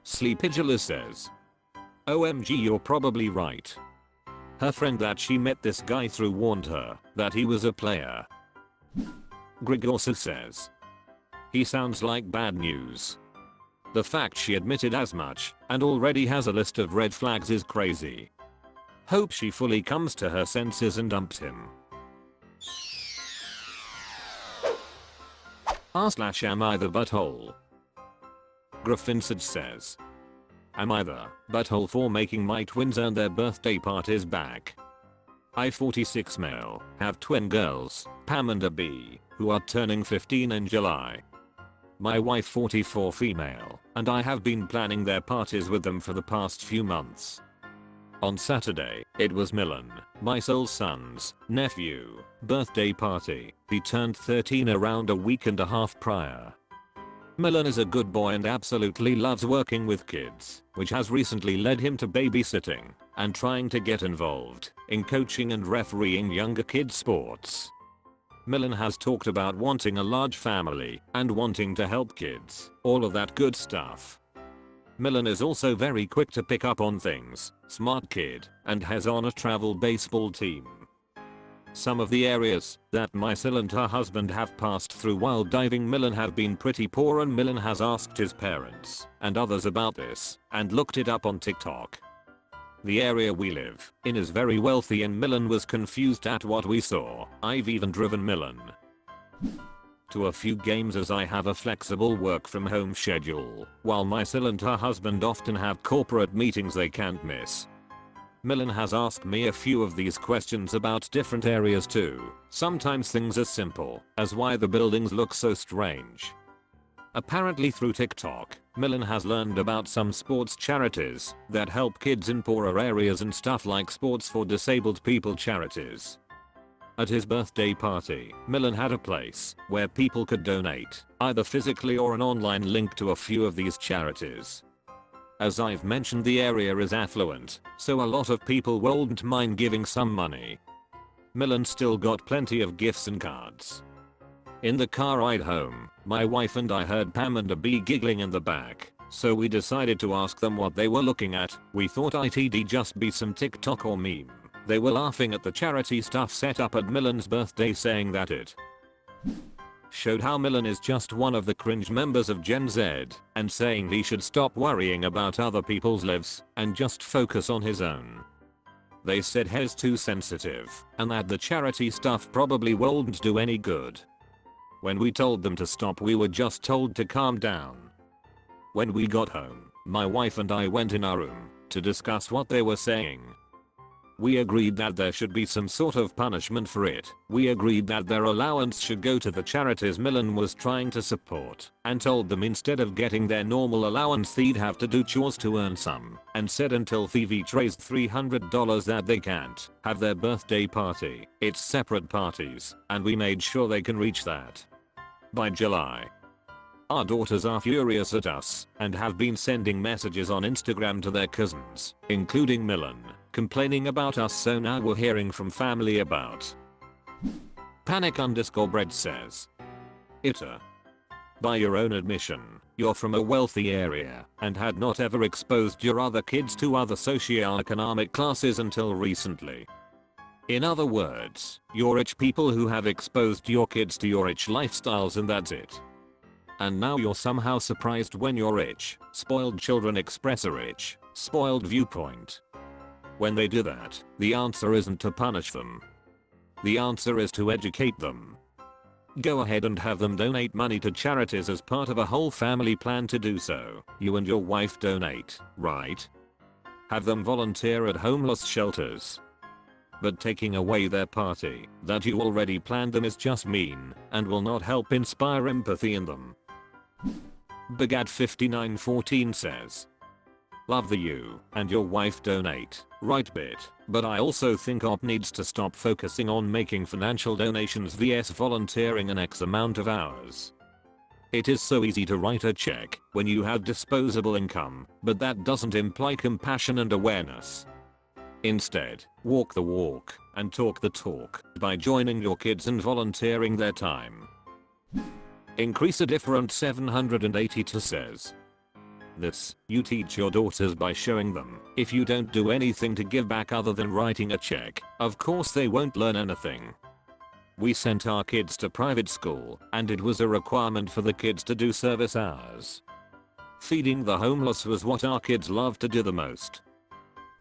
Sleepigula says, OMG, you're probably right. Her friend that she met this guy through warned her that he was a player. Grigorsa says, he sounds like bad news. The fact she admitted as much and already has a list of red flags is crazy. Hope she fully comes to her senses and dumps him. Am I the butthole? Griffinsage says, am I the butthole for making my twins earn their birthday parties back? I 46 male, have twin girls, Pam and Abby, who are turning 15 in July. My wife 44 female, and I have been planning their parties with them for the past few months. On Saturday, it was Milan, my sole son's nephew, birthday party. He turned 13 around a week and a half prior. Milan is a good boy and absolutely loves working with kids, which has recently led him to babysitting and trying to get involved in coaching and refereeing younger kids' sports. Milan has talked about wanting a large family and wanting to help kids, all of that good stuff. Milan is also very quick to pick up on things, smart kid, and has on a travel baseball team. Some of the areas that Michelle and her husband have passed through while diving Milan have been pretty poor, and Milan has asked his parents and others about this and looked it up on TikTok. The area we live in is very wealthy and Milan was confused at what we saw. I've even driven Milan to a few games as I have a flexible work from home schedule, while Michelle and her husband often have corporate meetings they can't miss. Milan has asked me a few of these questions about different areas too. Sometimes things as simple as why the buildings look so strange. Apparently through TikTok, Milan has learned about some sports charities that help kids in poorer areas and stuff like sports for disabled people charities. At his birthday party, Milan had a place where people could donate, either physically or an online link to a few of these charities. As I've mentioned, the area is affluent, so a lot of people won't mind giving some money. Milan still got plenty of gifts and cards. In the car ride home, my wife and I heard Pam and Abby giggling in the back, so we decided to ask them what they were looking at. We thought it'd just be some TikTok or meme. They were laughing at the charity stuff set up at Milan's birthday, saying that it showed how Milan is just one of the cringe members of Gen Z, and saying he should stop worrying about other people's lives and just focus on his own. They said he's too sensitive, and that the charity stuff probably won't do any good. When we told them to stop, we were just told to calm down. When we got home, my wife and I went in our room to discuss what they were saying. We agreed that there should be some sort of punishment for it. We agreed that their allowance should go to the charities Milan was trying to support, and told them instead of getting their normal allowance they'd have to do chores to earn some, and said until they've each raised $300 that they can't have their birthday party. It's separate parties, and we made sure they can reach that by July. Our daughters are furious at us and have been sending messages on Instagram to their cousins, including Milan, complaining about us, so now we're hearing from family about Panic_bread says, AITA. By your own admission, you're from a wealthy area and had not ever exposed your other kids to other socioeconomic classes until recently. In other words, you're rich people who have exposed your kids to your rich lifestyles, and that's it. And now you're somehow surprised when you're rich. Spoiled children express a rich, spoiled viewpoint. When they do that, the answer isn't to punish them. The answer is to educate them. Go ahead and have them donate money to charities as part of a whole family plan to do so. You and your wife donate, right? Have them volunteer at homeless shelters. But taking away their party that you already planned them is just mean and will not help inspire empathy in them. Bagad5914 says, love the you and your wife donate, right bit, but I also think OP needs to stop focusing on making financial donations vs volunteering an X amount of hours. It is so easy to write a check when you have disposable income, but that doesn't imply compassion and awareness. Instead, walk the walk and talk the talk by joining your kids and volunteering their time. Increase a different 782 says, this, you teach your daughters by showing them, if you don't do anything to give back other than writing a check, of course they won't learn anything. We sent our kids to private school, and it was a requirement for the kids to do service hours. Feeding the homeless was what our kids loved to do the most.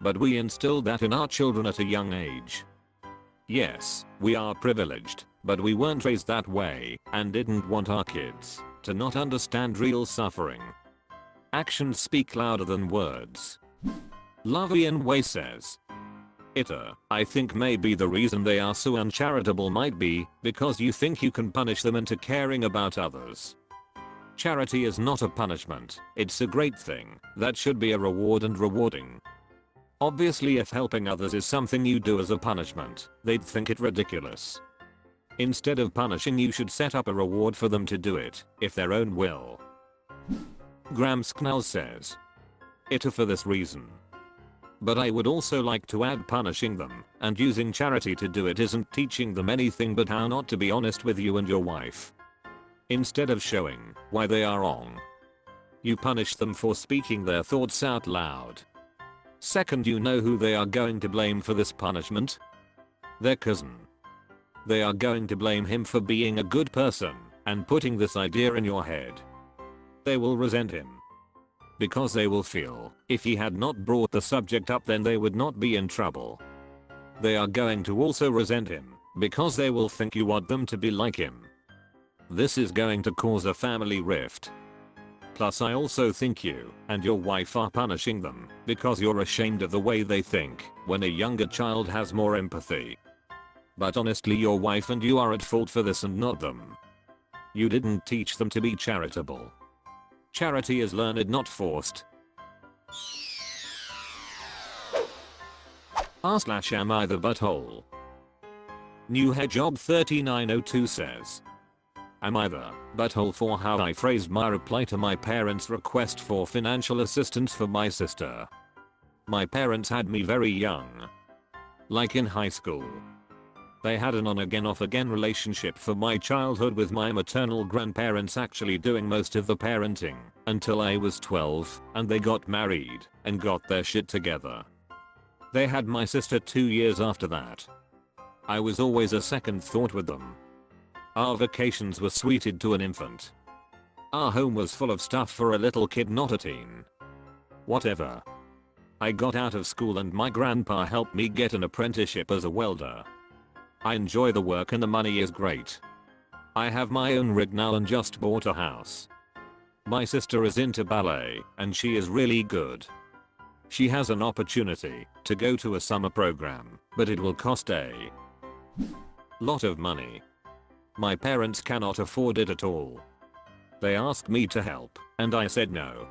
But we instilled that in our children at a young age. Yes, we are privileged, but we weren't raised that way, and didn't want our kids to not understand real suffering. Actions speak louder than words. Love Ian Way says, AITA, I think maybe the reason they are so uncharitable might be because you think you can punish them into caring about others. Charity is not a punishment, it's a great thing that should be a reward and rewarding. Obviously if helping others is something you do as a punishment, they'd think it ridiculous. Instead of punishing, you should set up a reward for them to do it, if their own will. Graham Sknell says, AITA for this reason. But I would also like to add punishing them and using charity to do it isn't teaching them anything but how not to be honest with you and your wife. Instead of showing why they are wrong, you punish them for speaking their thoughts out loud. Second, you know who they are going to blame for this punishment? Their cousin. They are going to blame him for being a good person and putting this idea in your head. They will resent him. Because they will feel, if he had not brought the subject up then they would not be in trouble. They are going to also resent him, because they will think you want them to be like him. This is going to cause a family rift. Plus I also think you and your wife are punishing them, because you're ashamed of the way they think, when a younger child has more empathy. But honestly your wife and you are at fault for this and not them. You didn't teach them to be charitable. Charity is learned, not forced. Am I the butthole? New Hedgehog 3902 says, am I the butthole for how I phrased my reply to my parents' request for financial assistance for my sister? My parents had me very young. Like in high school. They had an on-again off-again relationship for my childhood, with my maternal grandparents actually doing most of the parenting until I was 12, and they got married and got their shit together. They had my sister 2 years after that. I was always a second thought with them. Our vacations were suited to an infant. Our home was full of stuff for a little kid, not a teen. Whatever. I got out of school and my grandpa helped me get an apprenticeship as a welder. I enjoy the work and the money is great. I have my own rig now and just bought a house. My sister is into ballet and she is really good. She has an opportunity to go to a summer program, but it will cost a lot of money. My parents cannot afford it at all. They asked me to help and I said no.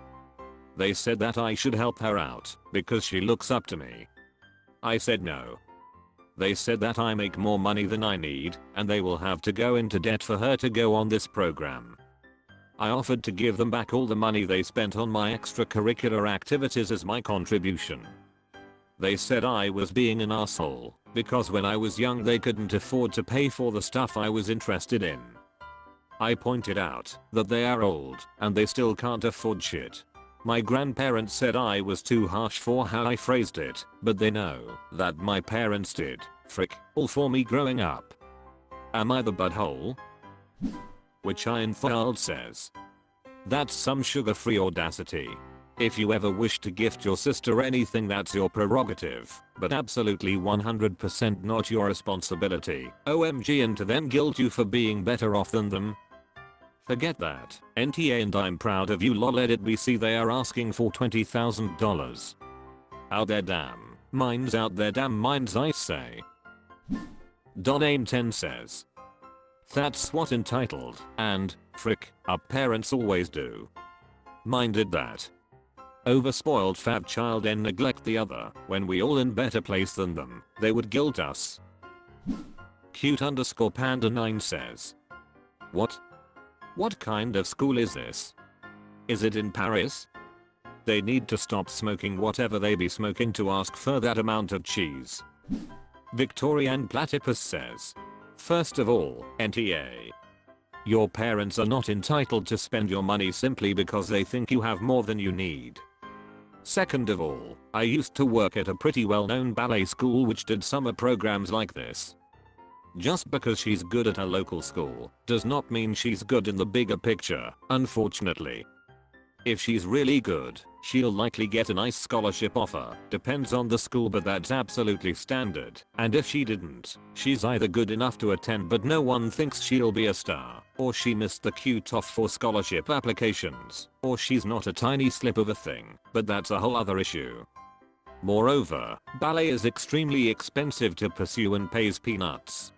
They said that I should help her out because she looks up to me. I said no. They said that I make more money than I need and they will have to go into debt for her to go on this program. I offered to give them back all the money they spent on my extracurricular activities as my contribution. They said I was being an asshole because when I was young they couldn't afford to pay for the stuff I was interested in. I pointed out that they are old and they still can't afford shit. My grandparents said I was too harsh for how I phrased it, but they know that my parents did, frick, all for me growing up. Am I the butthole? Which Iron Filed says, That's some sugar-free audacity. If you ever wish to gift your sister anything, that's your prerogative, but absolutely 100% not your responsibility. OMG, and to then guilt you for being better off than them? Forget that. NTA, and I'm proud of you lol. Edit BC, they are asking for $20,000. Out their damn minds, out their damn minds, I say. Don Aim 10 says, that's what entitled and frick our parents always do. Mine did that. Overspoiled fab child and neglect the other. When we all in better place than them, they would guilt us. Cute_panda9 says, what kind of school is this? Is it in Paris? They need to stop smoking whatever they be smoking to ask for that amount of cheese. Victorian Platypus says, first of all, NTA. Your parents are not entitled to spend your money simply because they think you have more than you need. Second of all, I used to work at a pretty well-known ballet school which did summer programs like this. Just because she's good at a local school does not mean she's good in the bigger picture, unfortunately. If she's really good, she'll likely get a nice scholarship offer, depends on the school, but that's absolutely standard. And if she didn't, she's either good enough to attend but no one thinks she'll be a star, or she missed the cutoff for scholarship applications, or she's not a tiny slip of a thing, but that's a whole other issue. Moreover, ballet is extremely expensive to pursue and pays peanuts.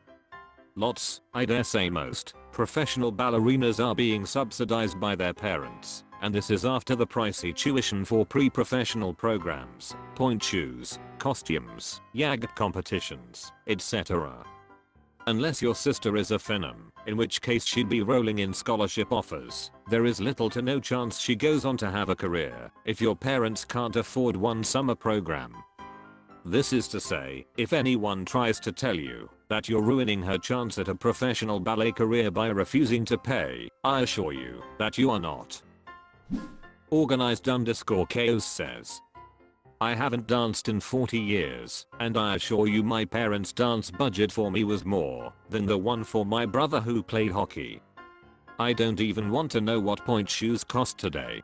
Lots, I dare say most, professional ballerinas are being subsidized by their parents. And this is after the pricey tuition for pre-professional programs, point shoes, costumes, YAG competitions, etc. Unless your sister is a phenom, in which case she'd be rolling in scholarship offers, there is little to no chance she goes on to have a career if your parents can't afford one summer program. This is to say, if anyone tries to tell you that you're ruining her chance at a professional ballet career by refusing to pay, I assure you that you are not. Organized_chaos says, I haven't danced in 40 years, and I assure you my parents' dance budget for me was more than the one for my brother who played hockey. I don't even want to know what point shoes cost today.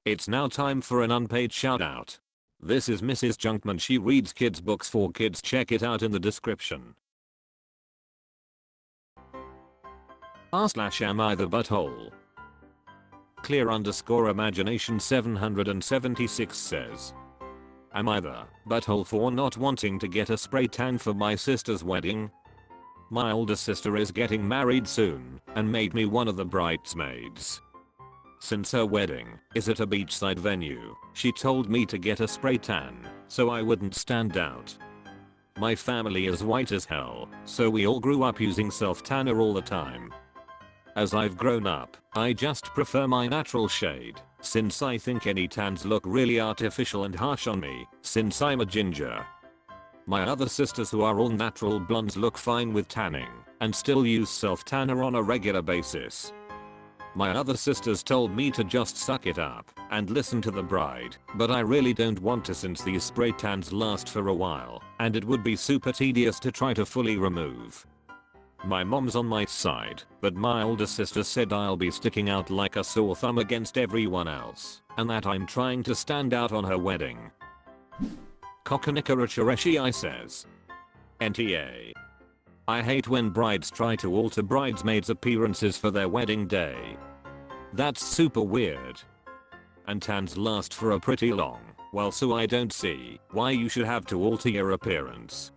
It's now time for an unpaid shout out. This is Mrs. Junkman. She reads kids books for kids. Check it out in the description. r/am I the butthole? Clear_imagination 776 says, am I the butthole for not wanting to get a spray tan for my sister's wedding? My older sister is getting married soon and made me one of the bridesmaids. Since her wedding is at a beachside venue, she told me to get a spray tan so I wouldn't stand out. My family is white as hell, so we all grew up using self-tanner all the time. As I've grown up, I just prefer my natural shade, since I think any tans look really artificial and harsh on me, since I'm a ginger. My other sisters who are all natural blondes look fine with tanning, and still use self-tanner on a regular basis. My other sisters told me to just suck it up and listen to the bride, but I really don't want to since these spray tans last for a while, and it would be super tedious to try to fully remove. My mom's on my side, but my older sister said I'll be sticking out like a sore thumb against everyone else, and that I'm trying to stand out on her wedding. Kokonikarachareshi says, NTA. I hate when brides try to alter bridesmaids' appearances for their wedding day. That's super weird. And tans last for a pretty long while, so I don't see why you should have to alter your appearance.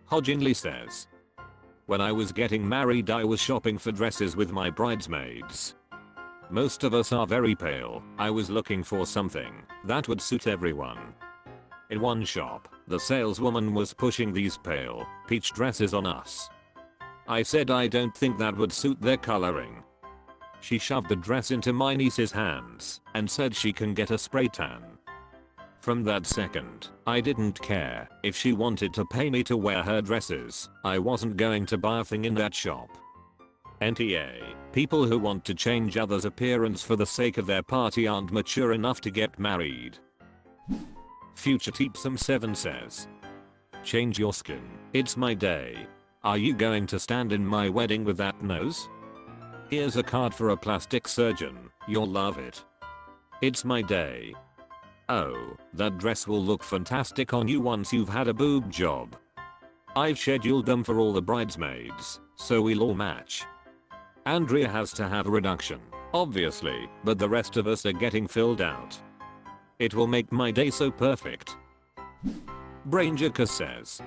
Hodginley says, when I was getting married I was shopping for dresses with my bridesmaids. Most of us are very pale. I was looking for something that would suit everyone. In one shop, the saleswoman was pushing these pale peach dresses on us. I said I don't think that would suit their coloring. She shoved the dress into my niece's hands and said she can get a spray tan. From that second, I didn't care if she wanted to pay me to wear her dresses. I wasn't going to buy a thing in that shop. NTA, people who want to change others' appearance for the sake of their party aren't mature enough to get married. Future Teepsome 7 says, change your skin. It's my day. Are you going to stand in my wedding with that nose? Here's a card for a plastic surgeon, you'll love it. It's my day. Oh, that dress will look fantastic on you once you've had a boob job. I've scheduled them for all the bridesmaids, so we'll all match. Andrea has to have a reduction, obviously, but the rest of us are getting filled out. It will make my day so perfect. Brainjaka says,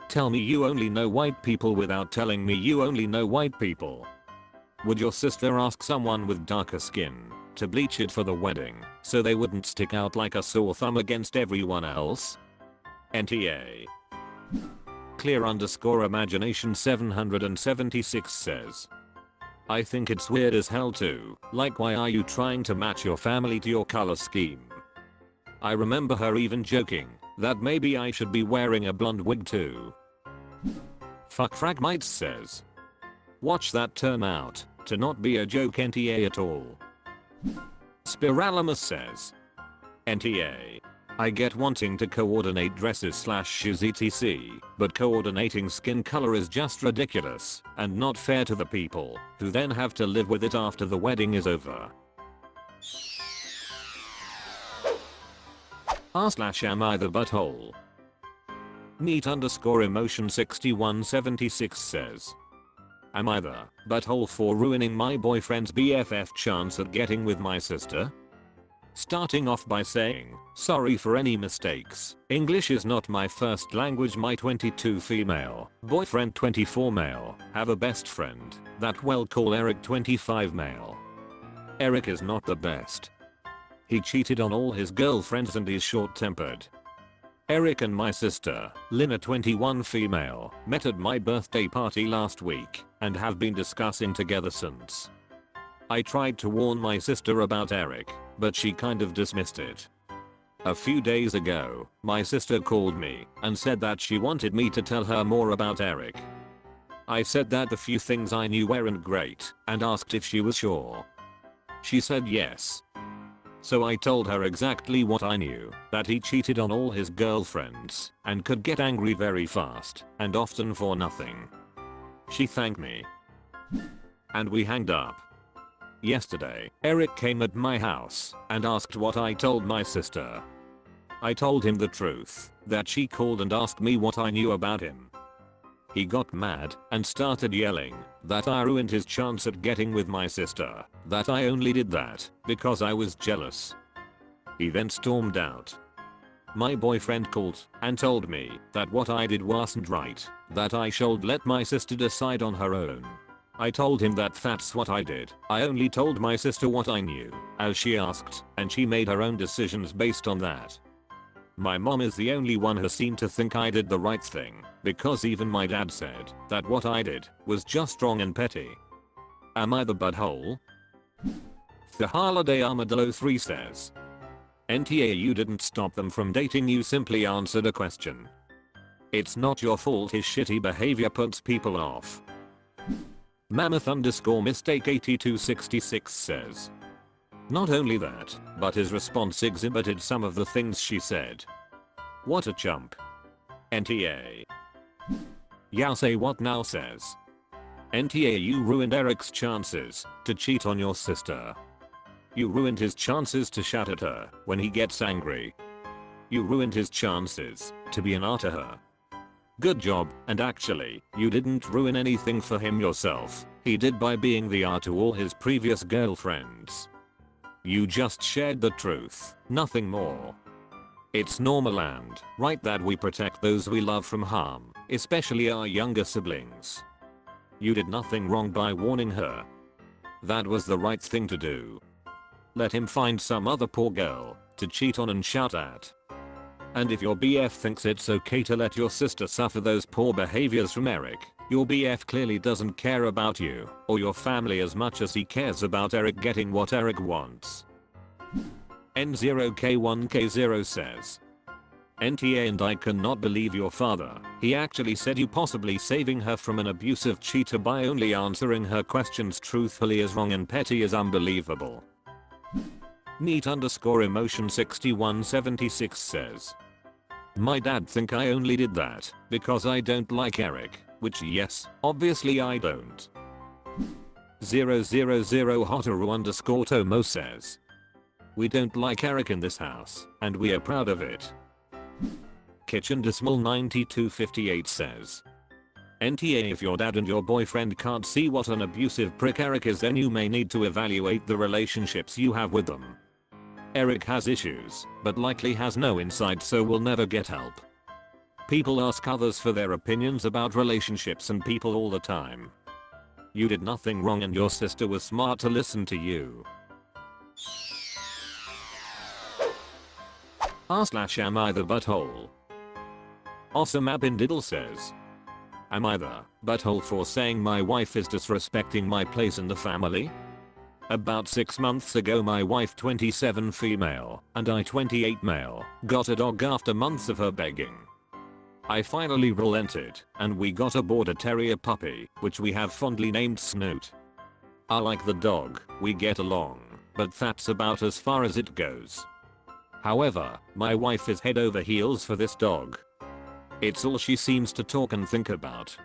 tell me you only know white people without telling me you only know white people. Would your sister ask someone with darker skin to bleach it for the wedding so they wouldn't stick out like a sore thumb against everyone else? NTA. Clear_imagination 776 says, I think it's weird as hell too, like why are you trying to match your family to your color scheme? I remember her even joking that maybe I should be wearing a blonde wig too. Fuck Fragmites says, watch that turn out to not be a joke NTA at all. Spiralamus says, NTA. I get wanting to coordinate dresses / shoes etc, but coordinating skin color is just ridiculous and not fair to the people who then have to live with it after the wedding is over. r/am I the butthole? Neat_emotion 6176 says, am I the butthole for ruining my boyfriend's BFF chance at getting with my sister? Starting off by saying, sorry for any mistakes. English is not my first language. My 22 female boyfriend 24 male have a best friend that we'll call Eric 25 male. Eric is not the best. He cheated on all his girlfriends and is short-tempered. Eric and my sister, Lina 21 female, met at my birthday party last week and have been discussing together since. I tried to warn my sister about Eric, but she kind of dismissed it. A few days ago, my sister called me and said that she wanted me to tell her more about Eric. I said that the few things I knew weren't great and asked if she was sure. She said yes. So I told her exactly what I knew, that he cheated on all his girlfriends and could get angry very fast and often for nothing. She thanked me. And we hanged up. Yesterday, Eric came at my house and asked what I told my sister. I told him the truth, that she called and asked me what I knew about him. He got mad and started yelling that I ruined his chance at getting with my sister, that I only did that because I was jealous. He then stormed out. My boyfriend called and told me that what I did wasn't right, that I should let my sister decide on her own. I told him that that's what I did. I only told my sister what I knew, as she asked, and she made her own decisions based on that. My mom is the only one who seemed to think I did the right thing, because even my dad said that what I did was just wrong and petty. Am I the butthole? The Holiday Armadillo 3 says, NTA, you didn't stop them from dating, you simply answered a question. It's not your fault his shitty behavior puts people off. Mammoth_mistake 8266 says, not only that, but his response exhibited some of the things she said. What a chump. NTA. Yao say what now says, NTA, you ruined Eric's chances to cheat on your sister. You ruined his chances to shout at her when he gets angry. You ruined his chances to be an R to her. Good job, and actually, you didn't ruin anything for him yourself. He did by being the R to all his previous girlfriends. You just shared the truth, nothing more. It's normal and right that we protect those we love from harm, especially our younger siblings. You did nothing wrong by warning her. That was the right thing to do. Let him find some other poor girl to cheat on and shout at. And if your BF thinks it's okay to let your sister suffer those poor behaviors from Eric, your BF clearly doesn't care about you or your family as much as he cares about Eric getting what Eric wants. N0K1K0 says, NTA, and I cannot believe your father. He actually said you possibly saving her from an abusive cheater by only answering her questions truthfully is wrong and petty is unbelievable. Neat_emotion 6176 says, my dad think I only did that because I don't like Eric, which yes, obviously I don't. 000hotaru_tomo says. We don't like Eric in this house, and we are proud of it. Kitchen Dismal 9258 says. NTA, if your dad and your boyfriend can't see what an abusive prick Eric is, then you may need to evaluate the relationships you have with them. Eric has issues, but likely has no insight, so will never get help. People ask others for their opinions about relationships and people all the time. You did nothing wrong and your sister was smart to listen to you. r/am I the butthole? Awesome Abindiddle says. Am I the butthole for saying my wife is disrespecting my place in the family? About 6 months ago my wife, 27 female, and I, 28 male, got a dog after months of her begging. I finally relented, and we got a border terrier puppy, which we have fondly named Snoot. I like the dog, we get along, but that's about as far as it goes. However, my wife is head over heels for this dog. It's all she seems to talk and think about.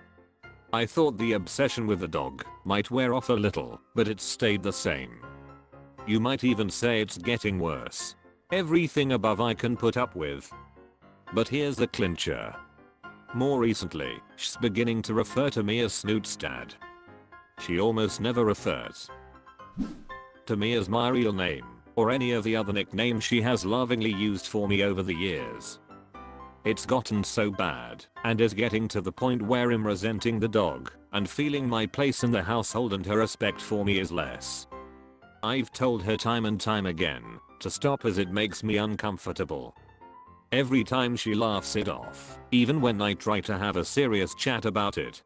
I thought the obsession with the dog might wear off a little, but it's stayed the same. You might even say it's getting worse. Everything above I can put up with. But here's the clincher. More recently, she's beginning to refer to me as Snoot's dad. She almost never refers to me as my real name, or any of the other nicknames she has lovingly used for me over the years. It's gotten so bad, and is getting to the point where I'm resenting the dog, and feeling my place in the household and her respect for me is less. I've told her time and time again to stop, as it makes me uncomfortable. Every time she laughs it off, even when I try to have a serious chat about it.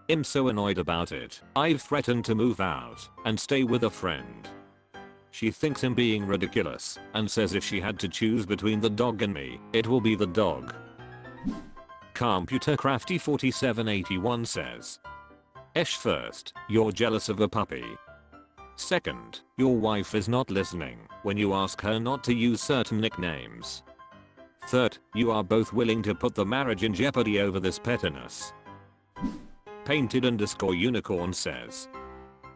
I'm so annoyed about it, I've threatened to move out and stay with a friend. She thinks I'm being ridiculous and says if she had to choose between the dog and me, it will be the dog. Computercrafty4781 says. First, you're jealous of a puppy. Second, your wife is not listening when you ask her not to use certain nicknames. Third, you are both willing to put the marriage in jeopardy over this pettiness. Painted_unicorn says.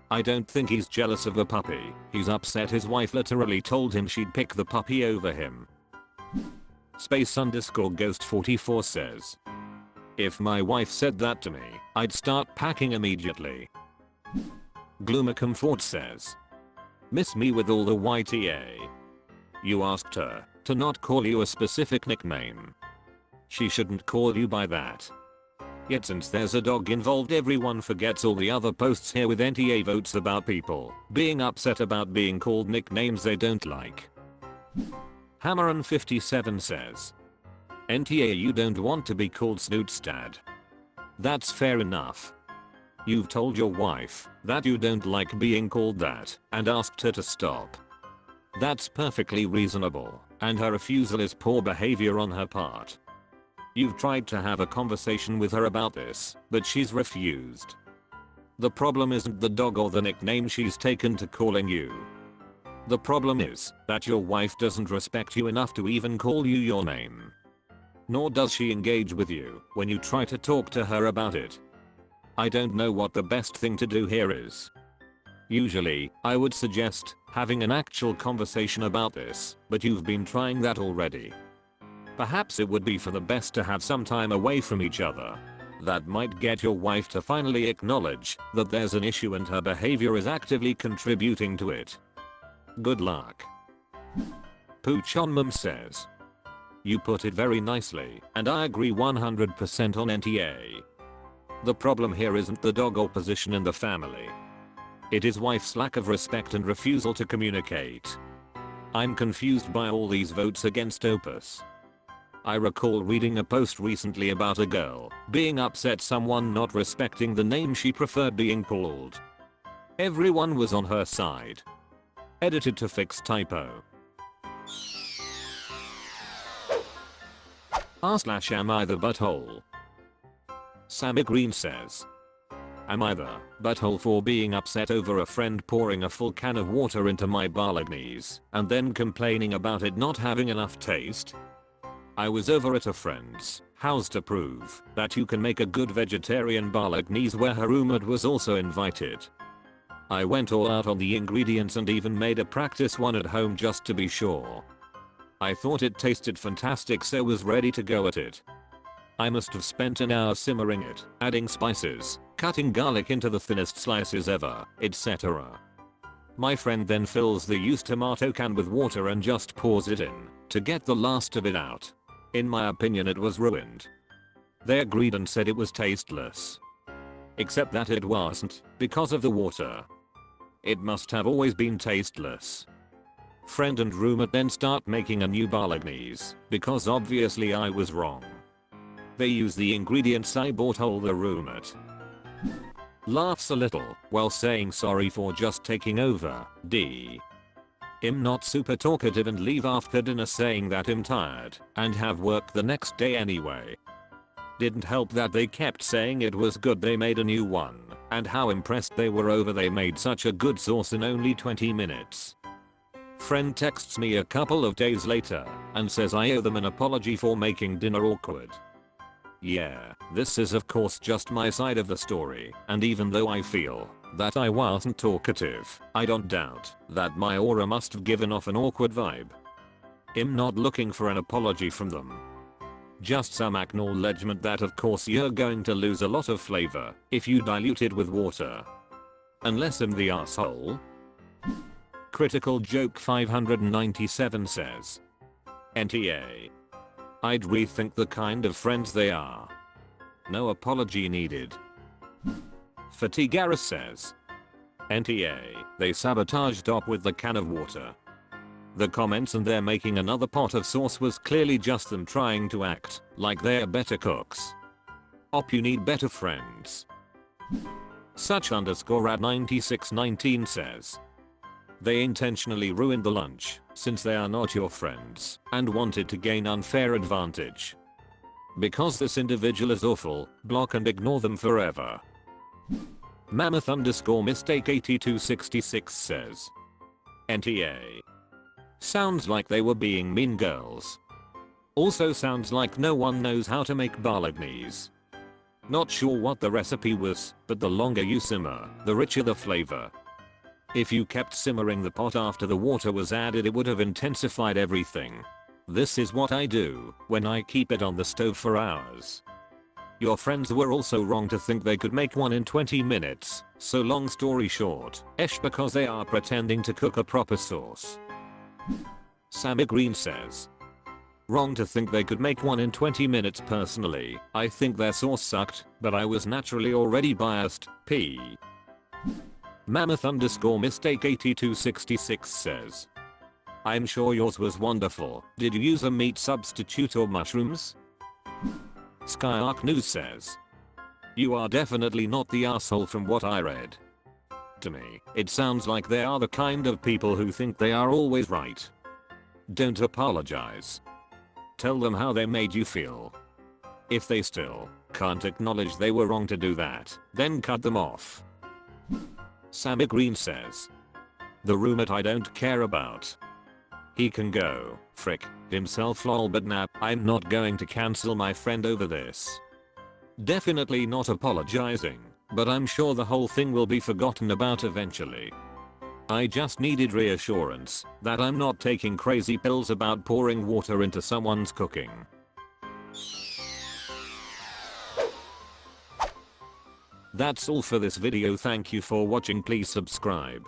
I don't think he's jealous of a puppy, he's upset his wife literally told him she'd pick the puppy over him. Space_ghost44 says. If my wife said that to me, I'd start packing immediately. Gloomacomfort says. Miss me with all the YTA. You asked her to not call you a specific nickname. She shouldn't call you by that. Yet since there's a dog involved, everyone forgets all the other posts here with NTA votes about people being upset about being called nicknames they don't like. Hammerin57 says. NTA, you don't want to be called Snoot's dad. That's fair enough. You've told your wife that you don't like being called that and asked her to stop. That's perfectly reasonable, and her refusal is poor behavior on her part. You've tried to have a conversation with her about this, but she's refused. The problem isn't the dog or the nickname she's taken to calling you. The problem is that your wife doesn't respect you enough to even call you your name. Nor does she engage with you when you try to talk to her about it. I don't know what the best thing to do here is. Usually, I would suggest having an actual conversation about this, but you've been trying that already. Perhaps it would be for the best to have some time away from each other. That might get your wife to finally acknowledge that there's an issue and her behavior is actively contributing to it. Good luck. Poochonmum says. You put it very nicely, and I agree 100% on NTA. The problem here isn't the dog or position in the family. It is wife's lack of respect and refusal to communicate. I'm confused by all these votes against Opus. I recall reading a post recently about a girl being upset someone not respecting the name she preferred being called. Everyone was on her side. Edited to fix typo. r/am I the butthole? Sammy Green says. Am I the butthole for being upset over a friend pouring a full can of water into my bolognese and then complaining about it not having enough taste? I was over at a friend's house to prove that you can make a good vegetarian bolognese where her roommate was also invited. I went all out on the ingredients and even made a practice one at home just to be sure. I thought it tasted fantastic, so was ready to go at it. I must have spent an hour simmering it, adding spices, cutting garlic into the thinnest slices ever, etc. My friend then fills the used tomato can with water and just pours it in to get the last of it out. In my opinion, it was ruined. They agreed and said it was tasteless. Except that it wasn't, because of the water. It must have always been tasteless. Friend and roommate then start making a new bolognese, because obviously I was wrong. They use the ingredients I bought. The roommate laughs a little while saying sorry for just taking over. I'm not super talkative and leave after dinner saying that I'm tired and have work the next day anyway. Didn't help that they kept saying it was good they made a new one and how impressed they were over they made such a good sauce in only 20 minutes. Friend texts me a couple of days later and says I owe them an apology for making dinner awkward. Yeah, this is of course just my side of the story, and even though I feel that I wasn't talkative, I don't doubt that my aura must have given off an awkward vibe. I'm not looking for an apology from them. Just some acknowledgement that of course you're going to lose a lot of flavor if you dilute it with water. Unless I'm the asshole. Critical Joke 597 says, NTA. I'd rethink the kind of friends they are. No apology needed. Fatigaris says, NTA, they sabotaged Op with the can of water. The comments and they're making another pot of sauce was clearly just them trying to act like they're better cooks. Op, you need better friends. Such underscore at 9619 says, they intentionally ruined the lunch since they are not your friends and wanted to gain unfair advantage. Because this individual is awful, block and ignore them forever. Mammoth underscore mistake 8266 says, NTA. Sounds like they were being mean girls. Also sounds like no one knows how to make bolognese. Not sure what the recipe was, but the longer you simmer, the richer the flavor. If you kept simmering the pot after the water was added, it would have intensified everything. This is what I do when I keep it on the stove for hours. Your friends were also wrong to think they could make one in 20 minutes, so long story short, because they are pretending to cook a proper sauce. Sammy Green says, wrong to think they could make one in 20 minutes. Personally, I think their sauce sucked, but I was naturally already biased. P. Mammoth underscore mistake 8266 says, I'm sure yours was wonderful. Did you use a meat substitute or mushrooms? Skyark News says, you are definitely not the asshole from what I read. To me, it sounds like they are the kind of people who think they are always right. Don't apologize. Tell them how they made you feel. If they still can't acknowledge they were wrong to do that, then cut them off. Sammy Green says, the roommate I don't care about. He can go frick himself lol, but nah, I'm not going to cancel my friend over this. Definitely not apologizing, but I'm sure the whole thing will be forgotten about eventually. I just needed reassurance that I'm not taking crazy pills about pouring water into someone's cooking. That's all for this video. Thank you for watching. Please subscribe.